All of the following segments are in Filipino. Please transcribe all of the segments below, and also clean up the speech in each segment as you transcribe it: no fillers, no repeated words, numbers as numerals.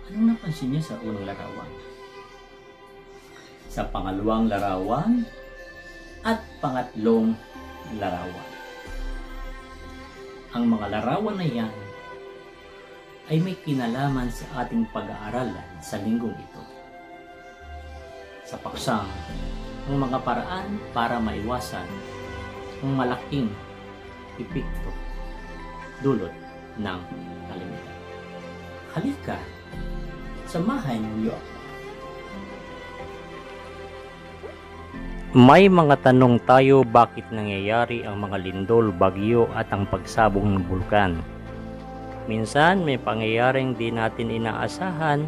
Anong napansin niyo sa unang larawan? Sa pangalawang larawan at pangatlong larawan. Ang mga larawan na yan ay may kinalaman sa ating pag-aaralan sa linggong ito. Sa paksang, ang mga paraan para maiwasan ang malaking epekto dulot ng kalimitan. Halika, samahan niyo ako. May mga tanong tayo bakit nangyayari ang mga lindol, bagyo at ang pagsabog ng bulkan. Minsan may pangyayaring di natin inaasahan,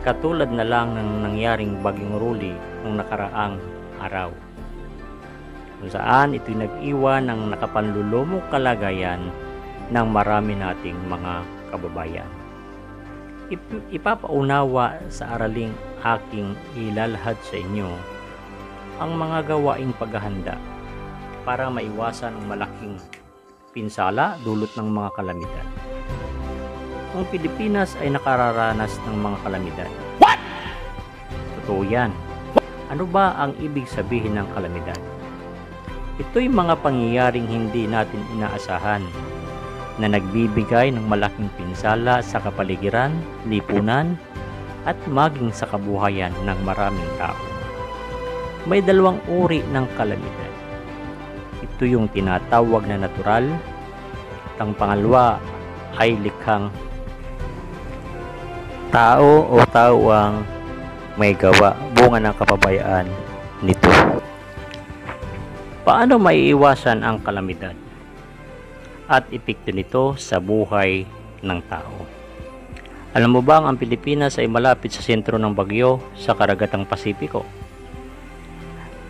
katulad na lang ng nangyaring bagyong Ruli ng nakaraang araw, kung saan ito'y nag-iwan ng nakapanlulumong kalagayan ng marami nating mga kababayan. Ipapaunawa sa araling aking ilalahad sa inyo ang mga gawaing paghahanda para maiwasan ang malaking pinsala dulot ng mga kalamidad. Ang Pilipinas ay nakararanas ng mga kalamidad. What? Totoo yan. Ano ba ang ibig sabihin ng kalamidad? Ito'y mga pangyayaring hindi natin inaasahan na nagbibigay ng malaking pinsala sa kapaligiran, lipunan at maging sa kabuhayan ng maraming tao. May dalawang uri ng kalamidad. Ito yung tinatawag na natural at ang pangalawa ay likhang tao o tao ang may gawa, bunga ng kapabayaan nito. Paano maiiwasan ang kalamidad at epekto nito sa buhay ng tao? Alam mo bang ang Pilipinas ay malapit sa sentro ng bagyo sa karagatang Pasipiko?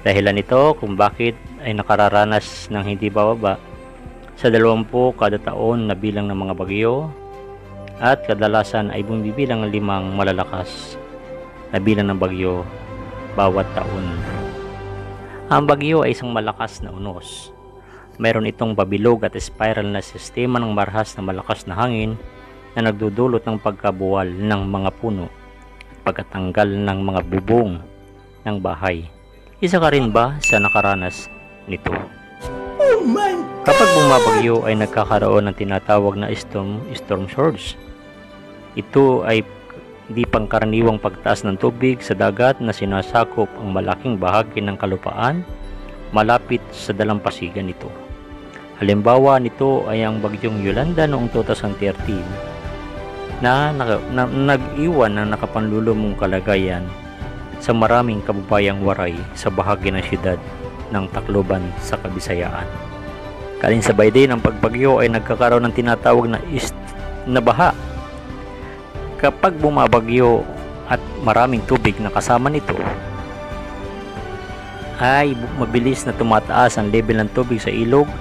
Dahilan nito kung bakit ay nakararanas ng hindi bababa sa 20 kada taon na bilang ng mga bagyo at kadalasan ay bumibilang ng 5 malalakas na bilang ng bagyo bawat taon. Ang bagyo ay isang malakas na unos. Mayroon itong babilog at spiral na sistema ng marahas na malakas na hangin na nagdudulot ng pagkabuwal ng mga puno at pagkatanggal ng mga bubong ng bahay. Isa ka rin ba sa nakaranas nito? Oh my God! Kapag bumabagyo ay nagkakaroon ng tinatawag na storm surge. Ito ay di pangkaraniwang pagtaas ng tubig sa dagat na sinasakop ang malaking bahagi ng kalupaan malapit sa dalampasigan nito. Halimbawa nito ay ang bagyong Yolanda noong 2013 na nag-iwan ng nakapanlulumong kalagayan sa maraming kababayang waray sa bahagi ng siyudad ng Tacloban sa Kabisayaan. Kalinsabay din ang pagbagyo ay nagkakaroon ng tinatawag na baha. Kapag bumabagyo at maraming tubig na kasama nito, ay mabilis na tumataas ang level ng tubig sa ilog.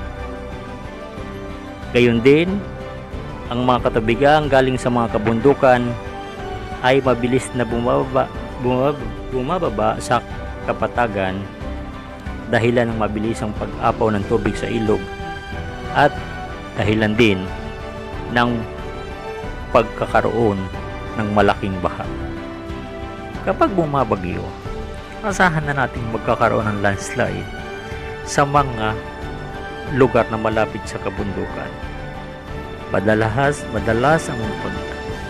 Gayon din, ang mga katubigan galing sa mga kabundukan ay mabilis na bumababa sa kapatagan dahilan ng mabilisang pag-apaw ng tubig sa ilog at dahilan din ng pagkakaroon ng malaking baha. Kapag bumabagyo, asahan na natin magkakaroon ng landslide sa mga lugar na malapit sa kabundukan. Madalas ang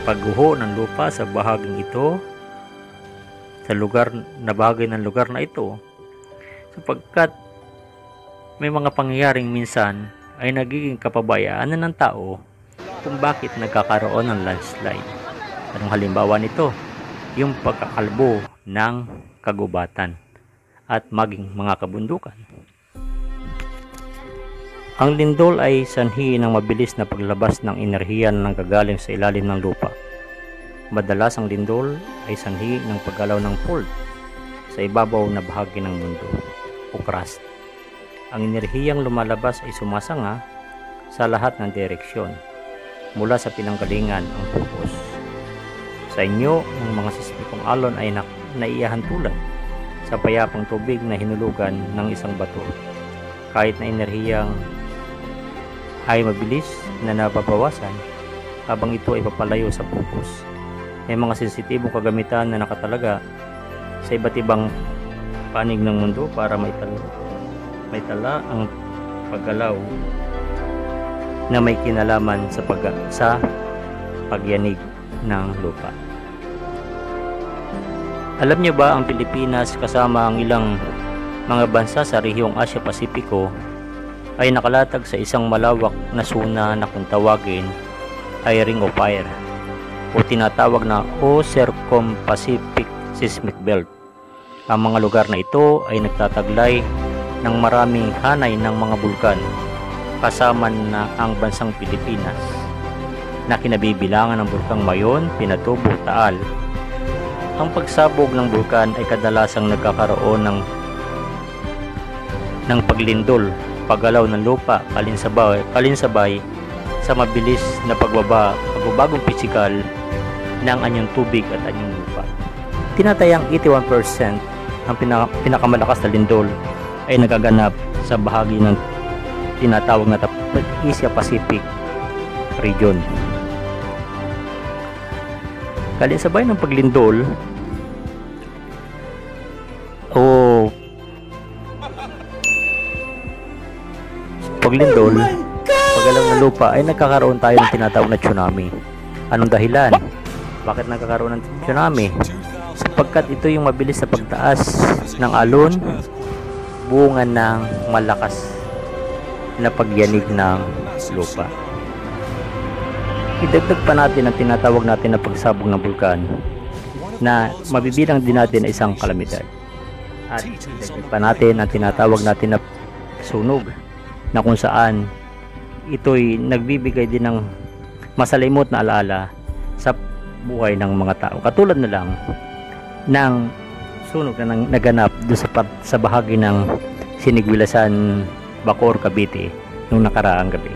pagguho ng lupa sa bahaging ito sa bahagi ng lugar na ito sapagkat may mga pangyayaring minsan ay nagiging kapabayaan na ng tao kung bakit nagkakaroon ng landslide. Anong halimbawa nito? Yung pagkakalbo ng kagubatan at maging mga kabundukan. Ang lindol ay sanhi ng mabilis na paglabas ng enerhiya na nanggagaling sa ilalim ng lupa. Madalas ang lindol ay sanhi ng paggalaw ng fault sa ibabaw na bahagi ng mundo o crust. Ang enerhiyang lumalabas ay sumasanga sa lahat ng direksyon mula sa pinanggalingan ang focus. Sa inyo, ang mga sismikong alon ay naiahantulan sa payapang tubig na hinulugan ng isang bato. Kahit na enerhiyang ay mabilis na nababawasan habang ito ay papalayo sa focus. may mga sensitibong kagamitan na nakatalaga sa iba't ibang panig ng mundo para maitala ang paggalaw na may kinalaman sa pagyanig ng lupa. Alam niyo ba ang Pilipinas kasama ang ilang mga bansa sa rehiyong Asia-Pasipiko ay nakalatag sa isang malawak na suna na kung tawagin ay Ring of Fire o tinatawag na Circum-Pacific Seismic Belt. Ang mga lugar na ito ay nagtataglay ng maraming hanay ng mga bulkan kasama na ang bansang Pilipinas na kinabibilangan ng bulkang Mayon, Pinatubo, Taal. Ang pagsabog ng bulkan ay kadalasang nagkakaroon ng paglindol, paggalaw ng lupa, kalinsabay sa mabilis na pagbabagong pisikal ng anyong tubig at anyong lupa. Tinatayang 81% ng pinakamalakas na lindol ay nagaganap sa bahagi ng tinatawag na Asia-Pacific region. Kalinsabay ng paglindol o paglindol, paggalaw ng lupa ay nagkakaroon tayo ng tinatawag na tsunami. Anong dahilan? Bakit nagkakaroon ng tsunami? Sapagkat ito yung mabilis na pagtaas ng alon bunga ng malakas na pagyanig ng lupa. Idagdag pa natin ang tinatawag natin na pagsabog ng bulkan na mabibilang din natin na isang kalamidad. At idagdag pa natin ang tinatawag natin na sunog na kung saan ito'y nagbibigay din ng masalimot na alaala sa buhay ng mga tao. Katulad na lang ng sunog na naganap doon sa bahagi ng Sinigwilasan, Bacoor, Cavite noong nakaraang gabi.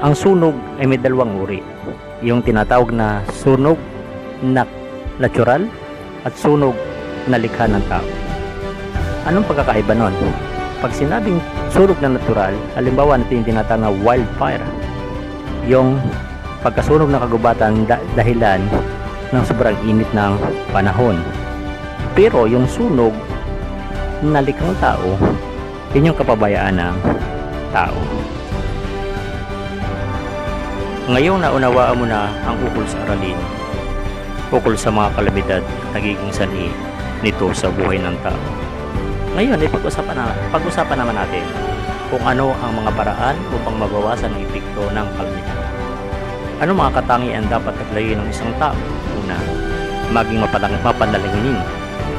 Ang sunog ay may dalawang uri. Yung tinatawag na sunog na natural at sunog na likha ng tao. Anong pagkakaiba nun? Pag sinabing sunog na natural, halimbawa natin yung tinatawag na wildfire. Yung pagkasunog ng kagubatan dahilan ng sobrang init ng panahon. Pero yung sunog na likhang tao, yun yung kapabayaan ng tao. Ngayon naunawaan mo na ang ukol sa aralin, ukol sa mga kalamidad nagiging sanhi nito sa buhay ng tao. Ngayon ay pag-usapan naman natin kung ano ang mga paraan upang mabawasan ang epekto ng kalamidad. Ano mga katangian dapat taglayin ng isang tao? Una, maging mapanalangin.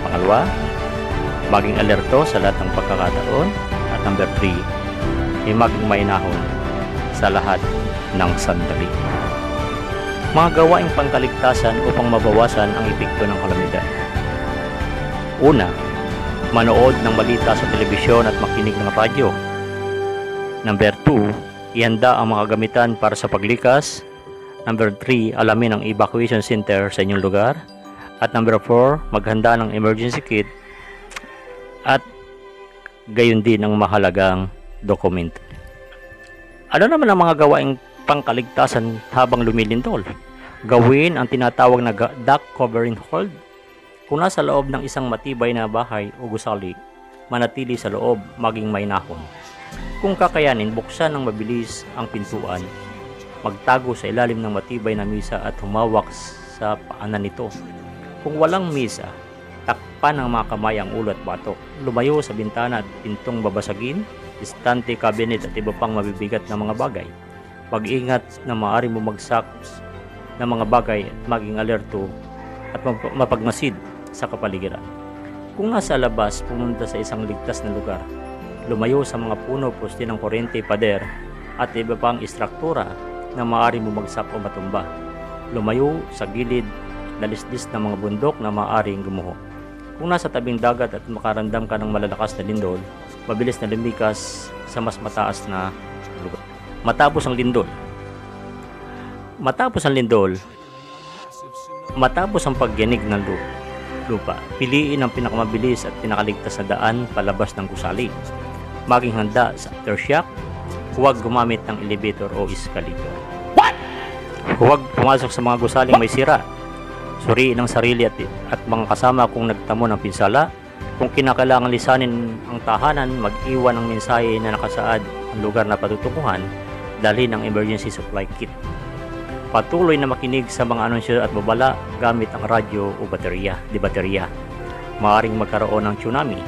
Pangalawa, maging alerto sa lahat ng pagkakataon. At number 3, ay maging mainahon sa lahat ng sandali. Mga gawaing pangkaligtasan upang mabawasan ang epekto ng kalamidad. Una, manood ng balita sa telebisyon at makinig ng radyo. Number 2, ihanda ang mga gamitan para sa paglikas. Number 3, alamin ang evacuation center sa inyong lugar. At number 4, maghanda ng emergency kit. At gayon din ang mahalagang dokumento. Ano naman ang mga gawaing pangkaligtasan habang lumilindol? Gawin ang tinatawag na duck covering hold. Kung nasa loob ng isang matibay na bahay o gusali, manatili sa loob, maging mainahon. Kung kakayanin, buksan ng mabilis ang pintuan, magtago sa ilalim ng matibay na misa at humawak sa paanan nito. Kung walang misa, takpan ng mga kamay ang ulo at batok. Lumayo sa bintana at pintong babasagin, istante, cabinet at iba pang mabibigat na mga bagay. Mag-ingat na maaaring bumagsak ng mga bagay at maging alerto at mapagmasid sa kapaligiran. Kung nasa labas, pumunta sa isang ligtas na lugar. Lumayo sa mga puno, poste ng kuryente, pader at iba pang istruktura na maaaring bumagsak o matumba. Lumayo sa gilid at dalisdis ng mga bundok na maaaring gumuho. Kung nasa tabing dagat at makaramdam ka ng malalakas na lindol, mabilis na lumikas sa mas mataas na lugar. Matapos ang pagyanig ng lupa, piliin ang pinakamabilis at pinakaligtas na daan palabas ng gusali. Maging handa sa aftershock, huwag gumamit ng elevator o escalator. Huwag pumasok sa mga gusaling may sira. Suriin ang sarili at mga kasama kung nagtamo ng pinsala. Kung kinakailangan lisanin ang tahanan, mag-iwan ng mensahe na nakasaad ang lugar na patutunguhan, dalhin ang emergency supply kit. Patuloy na makinig sa mga anunsyo at babala gamit ang radyo o baterya. Maaring magkaroon ng tsunami.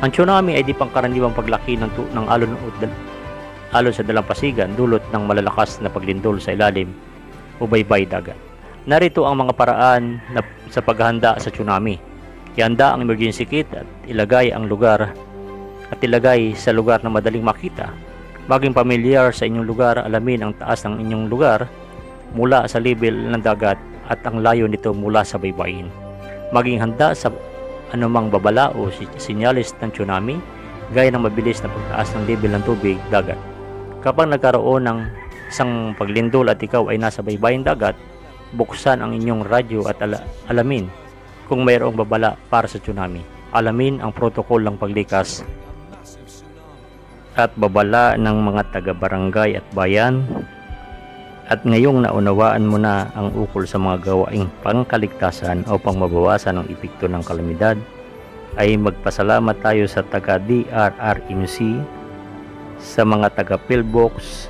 Ang tsunami ay di pangkaraniwang paglaki ng alon sa dalampasigan dulot ng malalakas na paglindol sa ilalim o baybay dagat. Narito ang mga paraan sa paghahanda sa tsunami. Ihanda ang emergency kit at ilagay sa lugar na madaling makita. Maging pamilyar sa inyong lugar, alamin ang taas ng inyong lugar mula sa level ng dagat at ang layo nito mula sa baybayin. Maging handa sa anumang babala o sinyalis ng tsunami, gaya ng mabilis na pagtaas ng level ng tubig dagat. Kapag nagkaroon ng isang paglindol at ikaw ay nasa baybayin dagat, buksan ang inyong radyo at alamin kung mayroong babala para sa tsunami. Alamin ang protokol ng paglikas at babala ng mga taga-barangay at bayan. At ngayong naunawaan mo na ang ukol sa mga gawaing pangkaligtasan o pangmabawasan ng epekto ng kalamidad, ay magpasalamat tayo sa taga-DRRMC, sa mga taga-PhilBox,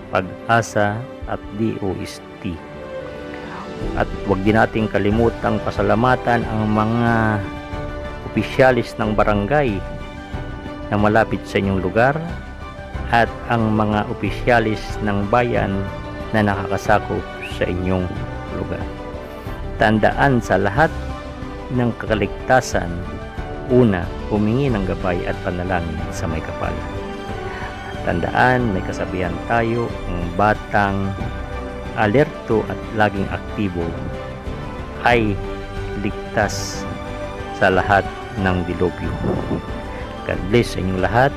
Pag-asa at DOST. At huwag din nating kalimutang pasalamatan ang mga opisyalis ng barangay na malapit sa inyong lugar at ang mga opisyalis ng bayan na nakakasakop sa inyong lugar. Tandaan sa lahat ng kakaligtasan, una, humingi ng gabay at panalangin sa may kapal. Tandaan, may kasabihan tayo, ang batang alerto at laging aktibo ay ligtas sa lahat ng dilubyo. God bless sa inyong lahat.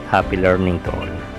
Happy learning to all.